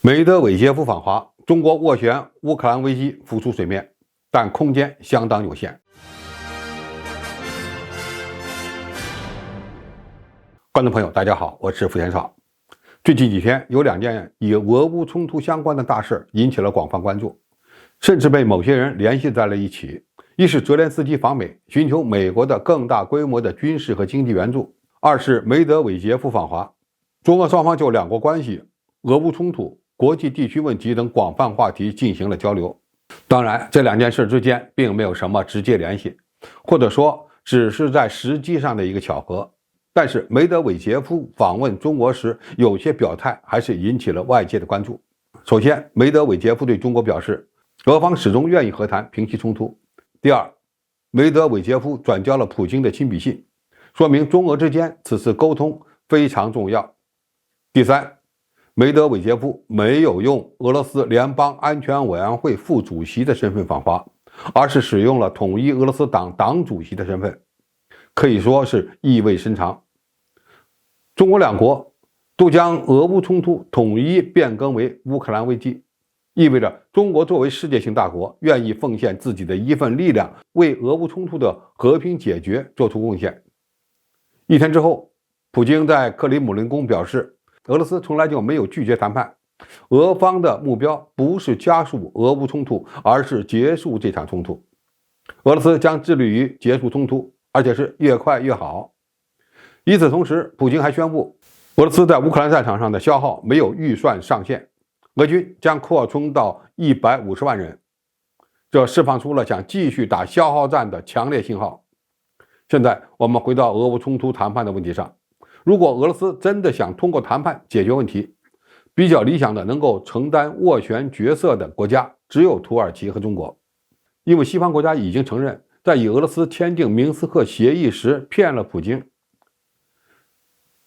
梅德韦杰夫访华，中国斡旋乌克兰危机浮出水面，但空间相当有限。观众朋友，大家好，我是付贤少。最近几天，有两件与俄乌冲突相关的大事引起了广泛关注，甚至被某些人联系在了一起。一是泽连斯基访美，寻求美国的更大规模的军事和经济援助；二是梅德韦杰夫访华，中俄双方就两国关系、俄乌冲突、国际地区问题等广泛话题进行了交流。当然，这两件事之间并没有什么直接联系，或者说只是在时机上的一个巧合。但是梅德韦杰夫访问中国时有些表态还是引起了外界的关注。首先，梅德韦杰夫对中国表示，俄方始终愿意和谈平息冲突。第二，梅德韦杰夫转交了普京的亲笔信，说明中俄之间此次沟通非常重要。第三，梅德韦杰夫没有用俄罗斯联邦安全委员会副主席的身份访华，而是使用了统一俄罗斯党党主席的身份，可以说是意味深长。中国两国都将俄乌冲突统一变更为乌克兰危机，意味着中国作为世界性大国，愿意奉献自己的一份力量，为俄乌冲突的和平解决做出贡献。一天之后，普京在克里姆林宫表示，俄罗斯从来就没有拒绝谈判，俄方的目标不是加速俄乌冲突，而是结束这场冲突。俄罗斯将致力于结束冲突，而且是越快越好。与此同时，普京还宣布，俄罗斯在乌克兰战场上的消耗没有预算上限，俄军将扩充到150万人，这释放出了想继续打消耗战的强烈信号。现在我们回到俄乌冲突谈判的问题上，如果俄罗斯真的想通过谈判解决问题，比较理想的能够承担斡旋角色的国家只有土耳其和中国，因为西方国家已经承认，在与俄罗斯签订明斯克协议时骗了普京。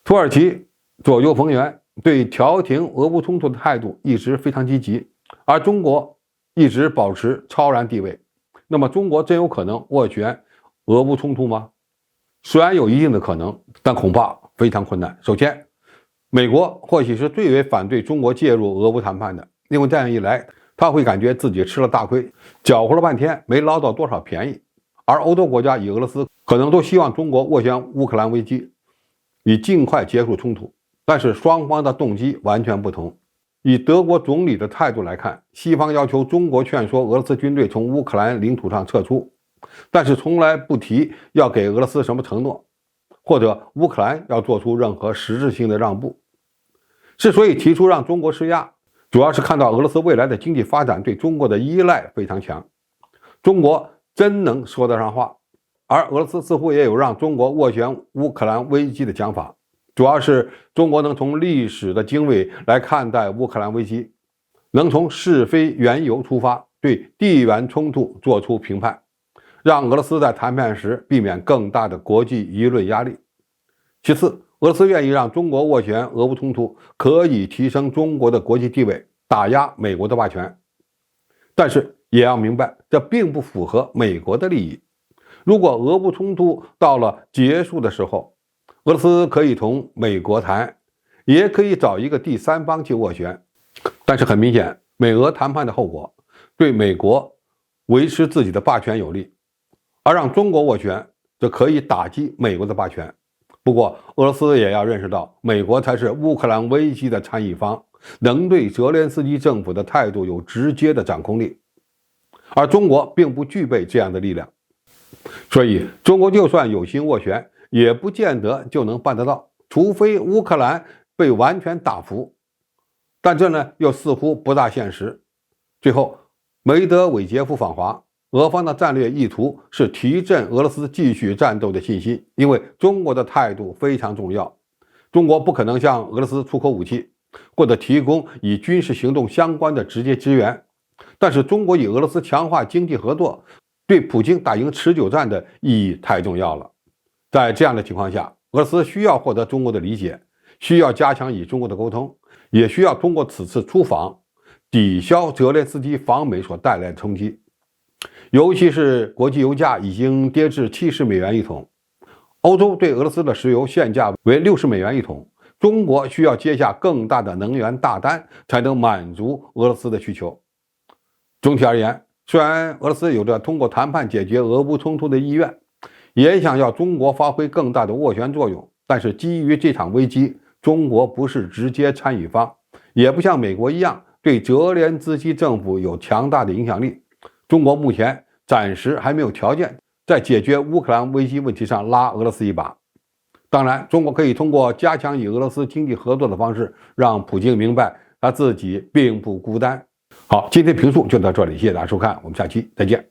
土耳其左右逢源，对调停俄乌冲突的态度一直非常积极，而中国一直保持超然地位。那么中国真有可能斡旋俄乌冲突吗？虽然有一定的可能，但恐怕非常困难。首先，美国或许是最为反对中国介入俄乌谈判的，因为这样一来，他会感觉自己吃了大亏，搅和了半天没捞到多少便宜。而欧洲国家与俄罗斯可能都希望中国斡旋乌克兰危机，以尽快结束冲突，但是双方的动机完全不同。以德国总理的态度来看，西方要求中国劝说俄罗斯军队从乌克兰领土上撤出，但是从来不提要给俄罗斯什么承诺，或者乌克兰要做出任何实质性的让步。之所以提出让中国施压，主要是看到俄罗斯未来的经济发展对中国的依赖非常强，中国真能说得上话。而俄罗斯似乎也有让中国斡旋乌克兰危机的想法，主要是中国能从历史的经纬来看待乌克兰危机，能从是非缘由出发，对地缘冲突做出评判，让俄罗斯在谈判时避免更大的国际舆论压力。其次，俄罗斯愿意让中国斡旋俄乌冲突，可以提升中国的国际地位，打压美国的霸权。但是也要明白，这并不符合美国的利益。如果俄乌冲突到了结束的时候，俄罗斯可以同美国谈，也可以找一个第三方去斡旋。但是很明显，美俄谈判的后果对美国维持自己的霸权有利，而让中国斡旋，则可以打击美国的霸权。不过俄罗斯也要认识到，美国才是乌克兰危机的参与方，能对泽连斯基政府的态度有直接的掌控力，而中国并不具备这样的力量。所以中国就算有心斡旋，也不见得就能办得到，除非乌克兰被完全打服，但这呢又似乎不大现实。最后，梅德韦杰夫访华，俄方的战略意图是提振俄罗斯继续战斗的信心，因为中国的态度非常重要。中国不可能向俄罗斯出口武器，或者提供与军事行动相关的直接支援，但是中国与俄罗斯强化经济合作，对普京打赢持久战的意义太重要了。在这样的情况下，俄罗斯需要获得中国的理解，需要加强与中国的沟通，也需要通过此次出访抵消泽连斯基访美所带来的冲击。尤其是国际油价已经跌至70美元一桶，欧洲对俄罗斯的石油现价为60美元一桶，中国需要接下更大的能源大单，才能满足俄罗斯的需求。总体而言，虽然俄罗斯有着通过谈判解决俄乌冲突的意愿，也想要中国发挥更大的斡旋作用，但是基于这场危机，中国不是直接参与方，也不像美国一样对泽连斯基政府有强大的影响力。中国目前暂时还没有条件在解决乌克兰危机问题上拉俄罗斯一把。当然，中国可以通过加强与俄罗斯经济合作的方式，让普京明白他自己并不孤单。好，今天评述就到这里，谢谢大家收看，我们下期再见。